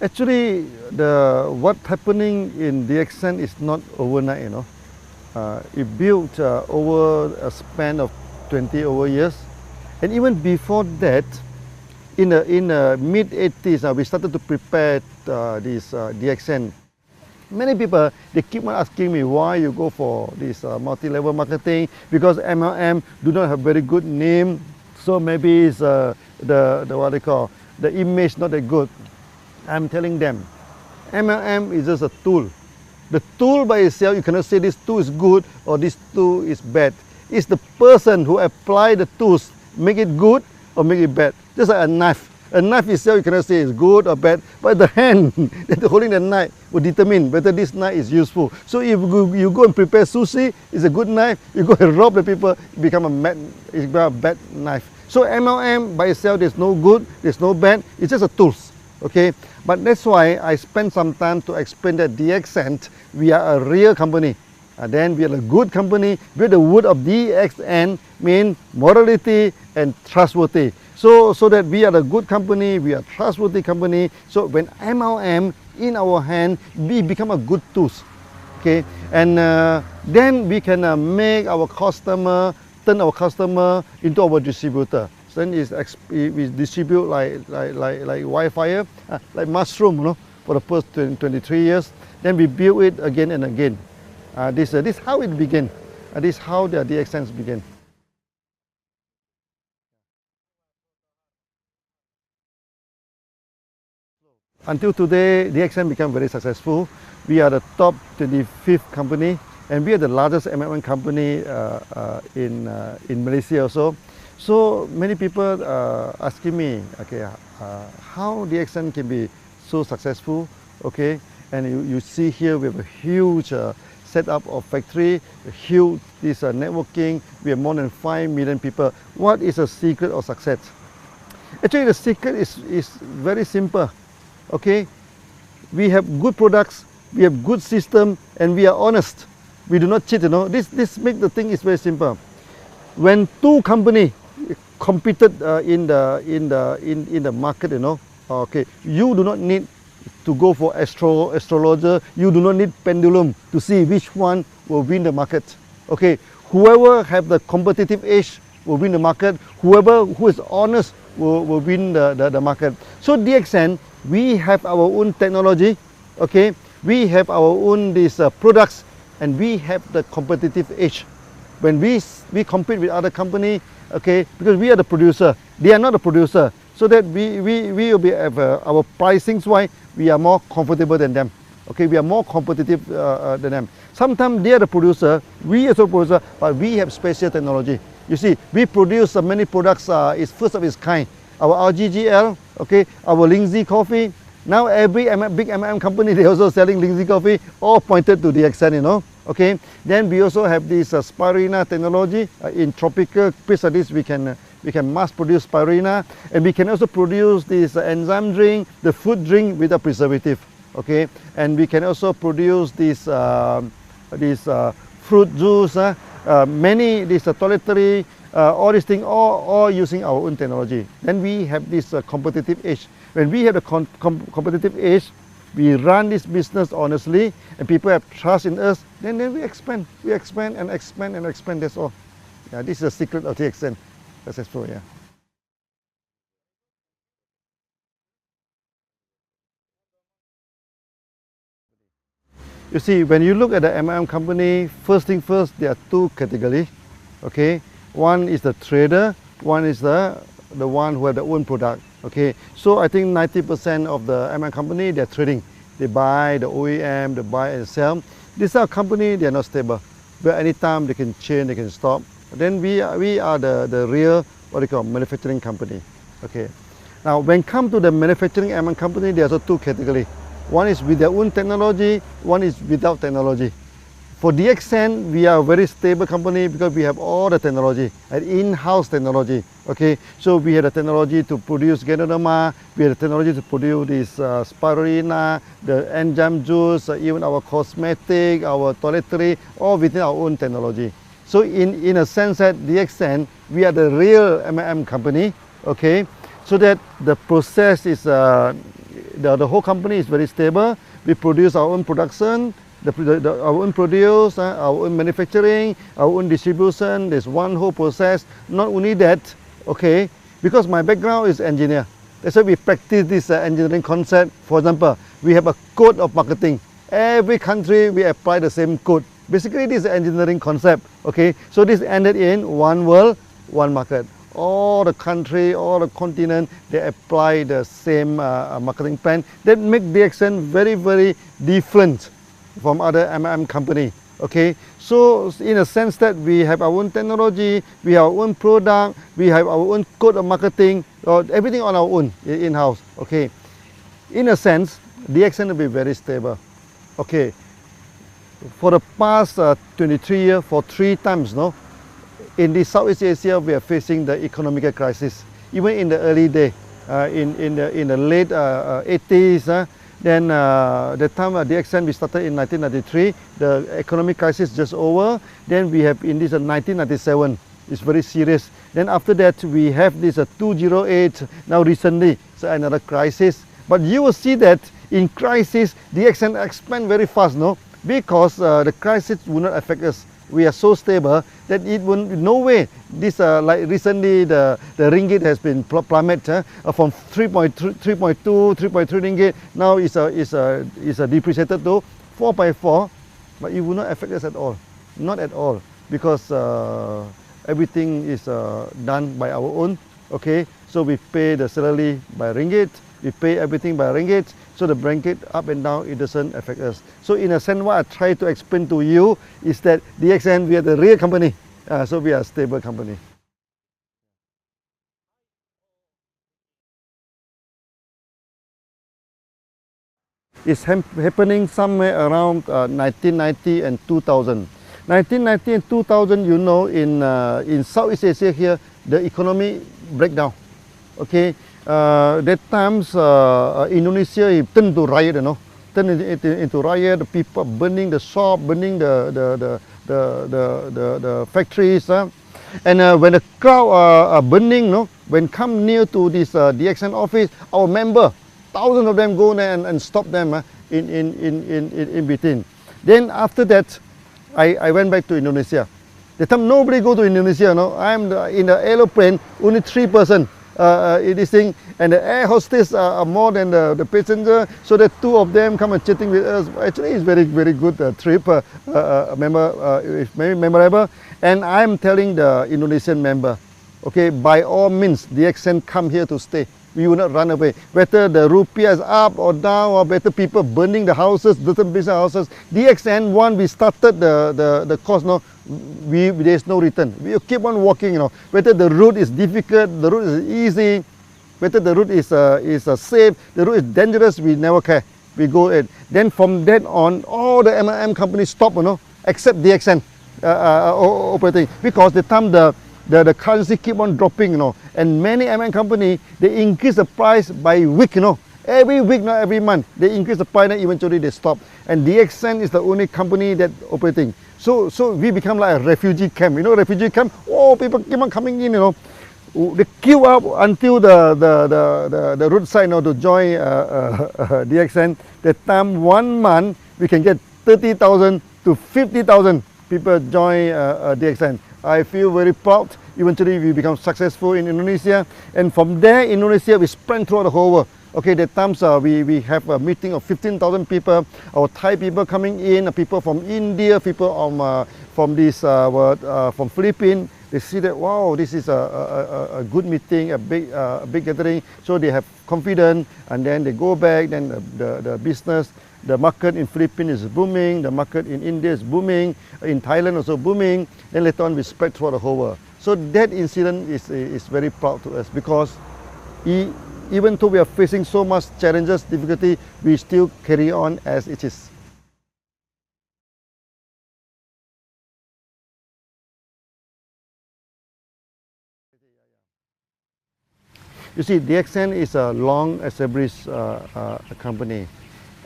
Actually, what's happening in DXN is not overnight, you know. It built over a span of 20 over years. And even before that, in the mid 80s, we started to prepare this DXN. Many people, they keep on asking me why you go for this multi-level marketing, because MLM do not have very good name, so maybe it's the what they call, the image not that good. I'm telling them, MLM is just a tool. The tool by itself, you cannot say this tool is good or this tool is bad. It's the person who apply the tools, make it good or make it bad. Just like a knife. A knife itself, you cannot say it's good or bad, but the hand that holding the knife will determine whether this knife is useful. So if you go and prepare sushi, it's a good knife. You go and rob the people, it become a bad knife. So MLM by itself, there's no good, there's no bad. It's just a tools. Okay, but that's why I spent some time to explain that DXN, we are a real company. Then we are a good company. With the word of DXN mean morality and trustworthy. So that we are a good company, we are a trustworthy company. So when MLM in our hand, we become a good tools. Okay, and then we can make our customer, turn our customer into our distributor. Then we distribute like wildfire, like mushroom, you know, for the first 23 years. Then we build it again and again. This is how it began. This is how the DXNs began. Until today, DXN became very successful. We are the top 25th company, and we are the largest MLM company in Malaysia also. So many people asking me, okay, how DXN can be so successful, okay? And you see here we have a huge setup of factory, a huge networking. We have more than 5 million people. What is the secret of success? Actually, the secret is very simple, okay? We have good products, we have good system, and we are honest. We do not cheat, you know. This makes the thing is very simple. When two companies competed in the market, you know, okay, you do not need to go for astrologer, you do not need pendulum to see which one will win the market. Okay, whoever have the competitive edge will win the market, whoever who is honest will win the market. So DXN, we have our own technology, okay, we have our own products, and we have the competitive edge. When we compete with other company, okay, because we are the producer, they are not the producer, so that we will be our pricings wise, we are more comfortable than them. Okay, we are more competitive than them. Sometimes they are the producer, we are the producer, but we have special technology. You see, we produce many products, is first of its kind. Our RGGL, okay, our Lindsay coffee. Now every big MLM company, they also selling Lindsay coffee, all pointed to DXN, you know. Okay, then we also have this spirulina technology. In tropical place like this, we can mass produce spirulina, and we can also produce this enzyme drink, the food drink without preservative. Okay, and we can also produce this fruit juice, toiletry, all these things, all using our own technology. Then we have this competitive edge. When we have a competitive edge, we run this business honestly, and people have trust in us, then we expand. We expand and expand and expand, that's all. Yeah, this is the secret of DXN. Successful, yeah. You see, when you look at the MLM company, first thing first, there are two categories, okay? One is the trader, one is the one who have their own product. Okay, so I think 90% of the MLM company, they're trading. They buy the OEM, they buy and sell. These are companies, they are not stable. But anytime they can change, they can stop. Then we are the real, what they call, manufacturing company. Okay. Now, when it comes to the manufacturing MLM company, there's also two categories. One is with their own technology, one is without technology. For DXN, we are a very stable company because we have all the technology, an in-house technology. Okay, so we have the technology to produce Ganoderma, we have the technology to produce this spirulina, the enzyme juice, even our cosmetic, our toiletry, all within our own technology. So in a sense that DXN, we are the real MLM company. Okay, so that the process is the whole company is very stable. We produce our own production, our own produce, our own manufacturing, our own distribution. There's one whole process. Not only that, okay, because my background is engineer. That's why we practice this engineering concept. For example, we have a code of marketing. Every country we apply the same code. Basically, this is engineering concept. Okay, so this ended in one world, one market. All the country, all the continent, they apply the same marketing plan. That make DXN very, very different from other MLM company. Okay, so in a sense that we have our own technology, we have our own product, we have our own code of marketing, everything on our own in-house. Okay, in a sense, DXN will be very stable. Okay, for the past 23 years, for 3 times, no, in the Southeast Asia, we are facing the economic crisis. Even in the early day, in the late 80s, then the time DXN we started in 1993, the economic crisis just over. Then we have in this 1997, it's very serious. Then after that, we have this 2008. Now recently, so another crisis. But you will see that in crisis, DXN expand very fast, no, because the crisis will not affect us. We are so stable that it will no way. This like recently the ringgit has been plummeted from 3.2, 3.3 ringgit. Now is depreciated to 4.4, but it will not affect us at all, not at all, because everything is done by our own. Okay, so we pay the salary by ringgit. We pay everything by ringgit, so the ringgit up and down, it doesn't affect us. So in a sense, what I try to explain to you is that DXN, we are the real company, so we are a stable company. It's happening somewhere around 1990 and 2000. 1990 and 2000, you know, in Southeast Asia here, the economy breakdown. Okay. That times Indonesia turned to riot, you know, turned into riot. The people burning the shop, burning the factories, and when the crowd are burning, no, when come near to this DXN office, our member, thousands of them go there and stop them in between. Then after that, I went back to Indonesia. The time nobody go to Indonesia, no, I'm in the aeroplane, only 3 persons. This thing, and the air hostess are more than the passenger, so the 2 of them come and chatting with us. Actually, it's very, very good trip, it's very memorable. And I'm telling the Indonesian member, okay, by all means, DXN come here to stay. We will not run away. Whether the rupiah is up or down, or better people burning the houses, different business houses. DXN, one, we started the course, no, there's no return. We keep on walking, you know. Whether the route is difficult, the route is easy, whether the route is safe, the route is dangerous, we never care. We go ahead. Then from that on, all the MLM companies stop, you know, except DXN operating, because the time the currency keep on dropping, you know, and many MLM company, they increase the price by week, you know. Every week, not every month, they increase the price and eventually they stop. And DXN is the only company that operating. So we become like a refugee camp, you know, refugee camp. Oh, people keep on coming in, you know. They queue up until the roadside, you know, to join DXN. That time, 1 month, we can get 30,000 to 50,000 people join DXN. I feel very proud. Eventually, we become successful in Indonesia, and from there, Indonesia, we spread throughout the whole world. Okay, that times we have a meeting of 15,000 people. Our Thai people coming in, people from India, people from Philippines. They see that, wow, this is a good meeting, a big gathering. So they have confidence, and then they go back. Then the business, the market in Philippines is booming. The market in India is booming. In Thailand also booming. Then later on, we spread throughout the whole world. So that incident is very proud to us, because even though we are facing so much challenges, difficulty, we still carry on as it is. You see, DXN is a long established company.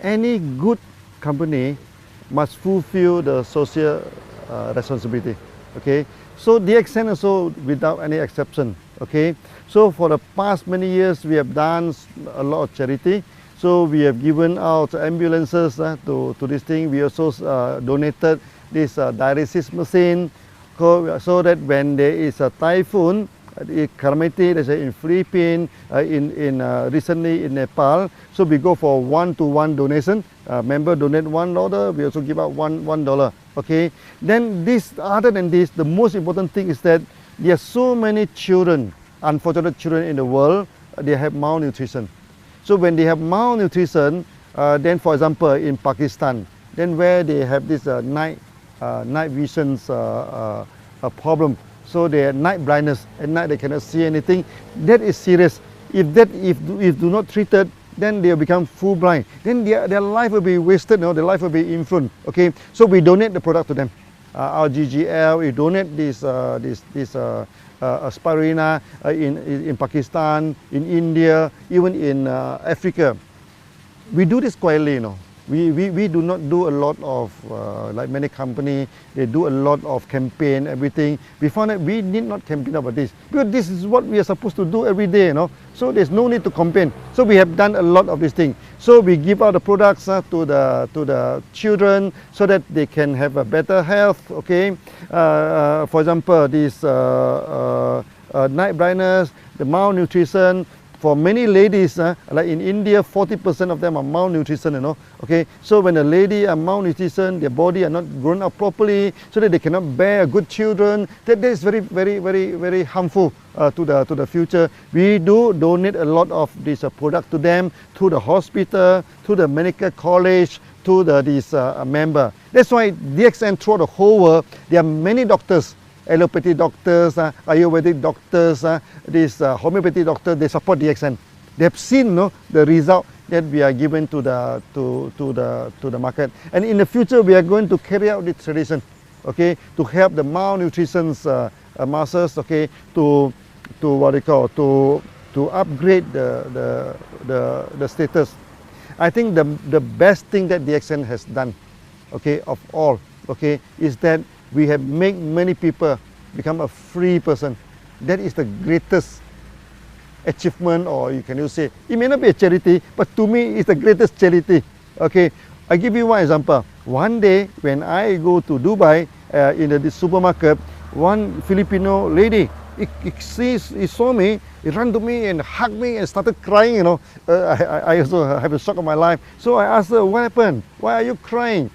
Any good company must fulfill the social responsibility. Okay, so DXN also without any exception. Okay, so for the past many years we have done a lot of charity. So we have given out ambulances to this thing. We also donated this dialysis machine so that when there is a typhoon, calamity, let's say in Philippines, recently in Nepal, so we go for one-to-one donation. Member donate $1, we also give out $1. Okay. Then this, other than this, the most important thing is that there are so many children, unfortunate children in the world, they have malnutrition. So when they have malnutrition, then for example in Pakistan, then where they have this night visions problem, so they have night blindness, at night they cannot see anything. That is serious. If do not treated, then they will become full blind. Then their life will be wasted, their life will be influenced. Okay, so we donate the product to them. Our GGL, we donate this spirulina in Pakistan, in India, even in Africa. We do this quietly, We do not do a lot of, like many companies, they do a lot of campaign, everything. We found that we need not campaign about this, because this is what we are supposed to do every day, So there's no need to campaign. So we have done a lot of this thing. So we give out the products to the children so that they can have a better health, okay? For example, this night blindness, the malnutrition. For many ladies, like in India, 40% of them are malnutrition, Okay, so when a lady are malnutrition, their body are not grown up properly, so that they cannot bear good children. That is very, very, very, very harmful to the future. We do donate a lot of this product to them, to the hospital, to the medical college, to this member. That's why DXN throughout the whole world, there are many doctors. Allopathy doctors, Ayurvedic doctors, this homeopathy doctors, they support DXN. They have seen the result that we are given to the market. And in the future, we are going to carry out this tradition, okay, to help the malnutrition masses, okay, to what they call, to upgrade the status. I think the best thing that DXN has done, okay, of all, okay, is that we have made many people become a free person. That is the greatest achievement, or you can say, it may not be a charity, but to me it's the greatest charity. Okay, I give you one example. One day when I go to Dubai, in the supermarket, one Filipino lady, he saw me, he ran to me and hugged me and started crying, I also have a shock of my life. So I asked her, what happened? Why are you crying?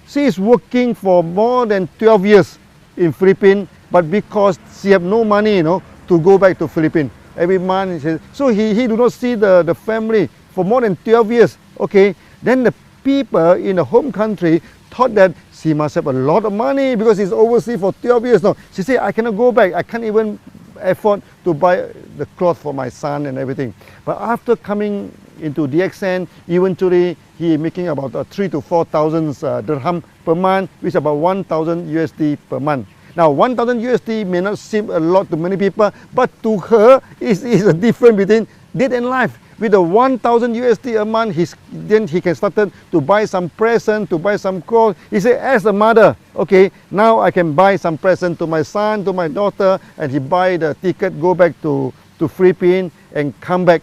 She is working for more than 12 years in Philippines, but because she have no money, to go back to Philippines every month. So he do not see the family for more than 12 years. Okay, then the people in the home country thought that she must have a lot of money because she's overseas for 12 years now. She said, I cannot go back. I can't even afford to buy the clothes for my son and everything. But after coming into DXN, eventually he making about 3,000 to 4,000 dirham per month, which is about 1,000 USD per month. Now 1,000 USD may not seem a lot to many people, but to her is a difference between death and life. With the 1,000 USD a month, then he can start to buy some present, to buy some clothes. He said, as a mother, okay, now I can buy some present to my son, to my daughter, and he buy the ticket, go back to Philippines and come back,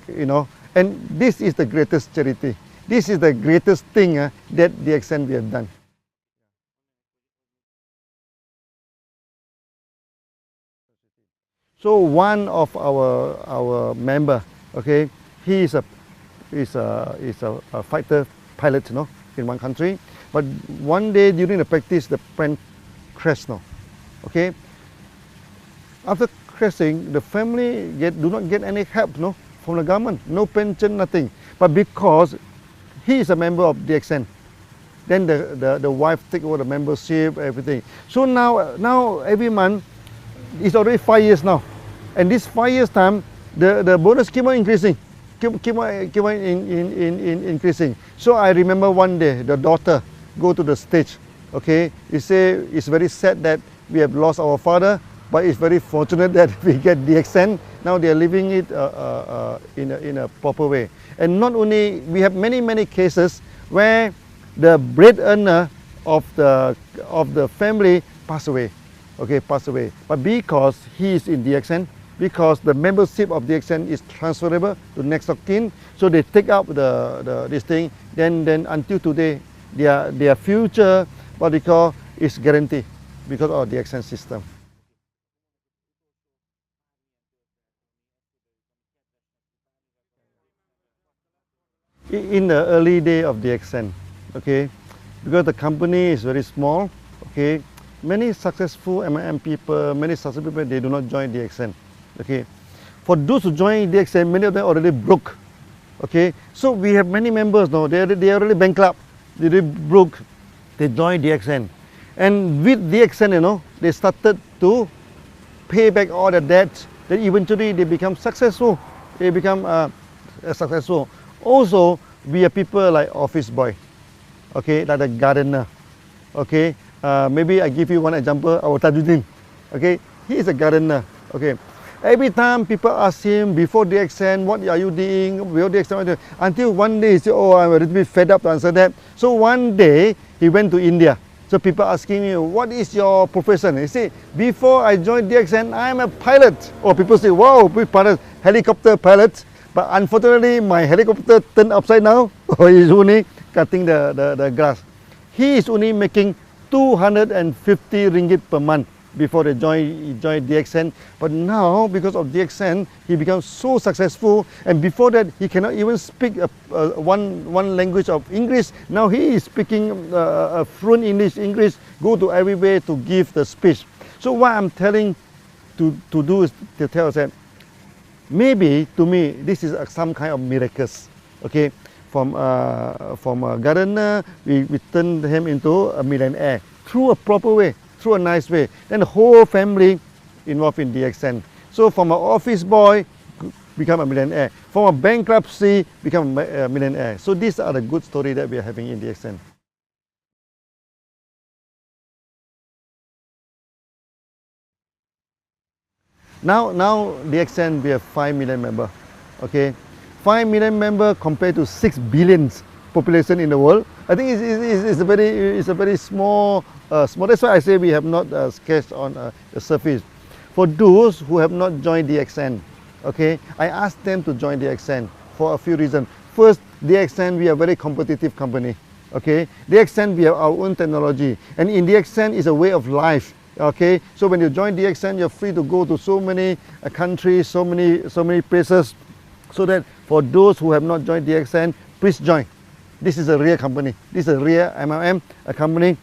And this is the greatest charity. This is the greatest thing that DXN we have done. So one of our member, okay, he is a fighter pilot, in one country. But one day during the practice, the plane crashed, okay. After crashing, the family do not get any help, from the government, no pension, nothing. But because he is a member of DXN, then the wife take over the membership, everything. So now every month, it's already 5 years now, and this 5 years time, the bonus keep on increasing, keep on increasing. So I remember one day the daughter go to the stage, okay. He say it's very sad that we have lost our father, but it's very fortunate that we get DXN. Now they are living it in a proper way. And not only, we have many cases where the breadwinner of the family pass away, okay, pass away. But because he is in DXN, because the membership of DXN is transferable to next of kin. So they take up this thing. Then until today, their future, what they call, is guaranteed because of the DXN system. In the early day of DXN, okay, because the company is very small, okay, many successful MLM people, many successful people, they do not join DXN, okay. For those who join DXN, many of them already broke, okay. So we have many members now, they are already bankrupt, they already broke, they joined DXN. And with DXN, you know, they started to pay back all the debts, then eventually they become successful, they become successful. Also, we are people like office boy, okay, like the gardener, okay. Maybe I give you one example, our Tajuddin, okay, he is a gardener, okay. Every time people ask him before DXN, what are you doing, before DXN, what are you doing? Until one day he said, oh, I'm a little bit fed up to answer that. So one day, he went to India. So people asking me, what is your profession? He said, before I joined DXN, I'm a pilot. Or people say, wow, pilot, helicopter pilot. But unfortunately, my helicopter turned upside down, or he's only cutting the grass. He is only making 250 ringgit per month before they joined DXN. But now, because of DXN, he becomes so successful. And before that, he cannot even speak one language of English. Now he is speaking fluent English, go to everywhere to give the speech. So what I'm telling to do is to tell us that maybe, to me, this is some kind of miracles, okay? From a gardener, we turned him into a millionaire through a proper way, through a nice way. Then the whole family involved in DXN. So from an office boy, become a millionaire. From a bankruptcy, become a millionaire. So these are the good stories that we are having in DXN. Now DXN, we have 5 million members, okay? 5 million members compared to 6 billion population in the world. I think it's a very small, that's why I say we have not sketched on the surface. For those who have not joined DXN, okay, I asked them to join DXN for a few reasons. First, DXN, we are a very competitive company, okay? DXN, we have our own technology, and in DXN is a way of life. Okay, so when you join DXN, you're free to go to so many countries, so many places. So that for those who have not joined DXN, please join. This is a real company. This is a real MLM company.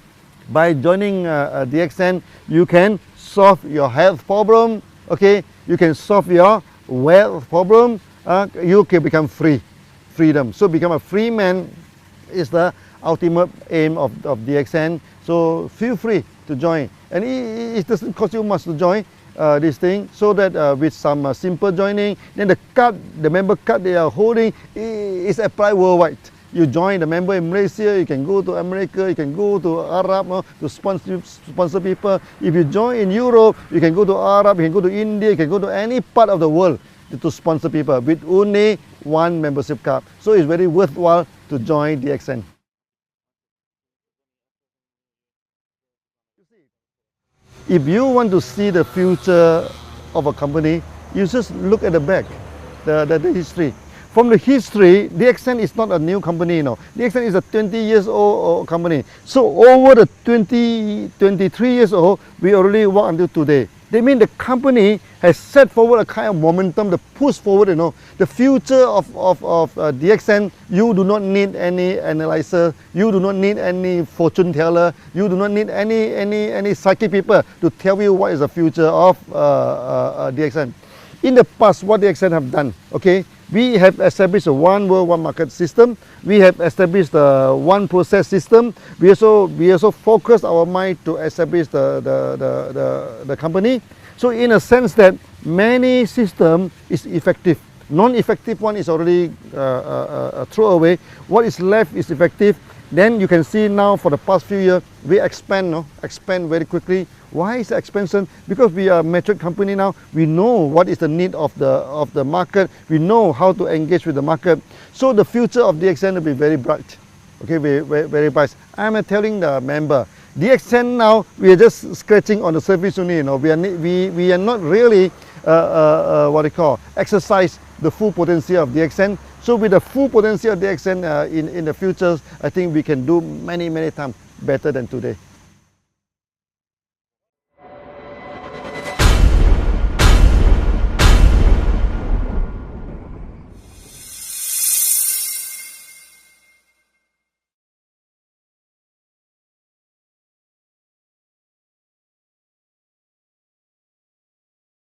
By joining DXN, you can solve your health problem. Okay, you can solve your wealth problem. You can become freedom. So become a free man is the ultimate aim of DXN. So feel free to join, and it doesn't cost you much to join this thing. So that with some simple joining, then the member card they are holding is applied worldwide. You join the member in Malaysia, you can go to America, you can go to Arab to sponsor people. If you join in Europe, you can go to Arab, you can go to India, you can go to any part of the world to sponsor people with only one membership card. So it's very worthwhile to join DXN. If you want to see the future of a company, you just look at the back, the history. From the history, DXN is not a new company, DXN is a 20 years old company. So over the 23 years old, we already work until today. They mean the company has set forward a kind of momentum, the push forward, the future of DXN. You do not need any analyzer, you do not need any fortune teller, you do not need any psychic people to tell you what is the future of DXN. In the past, what DXN have done, okay, we have established a one world, one market system. We have established a one process system. We also focused our mind to establish the company. So in a sense that many system is effective. Non-effective one is already thrown away. What is left is effective. Then you can see now for the past few years, we expand very quickly. Why is the expansion? Because we are a mature company now. We know what is the need of the market. We know how to engage with the market. So the future of DXN will be very bright. Okay, very bright. I'm telling the member, DXN now, we are just scratching on the surface only. We are not really exercise the full potential of DXN. So with the full potential of DXN in the future, I think we can do many times better than today.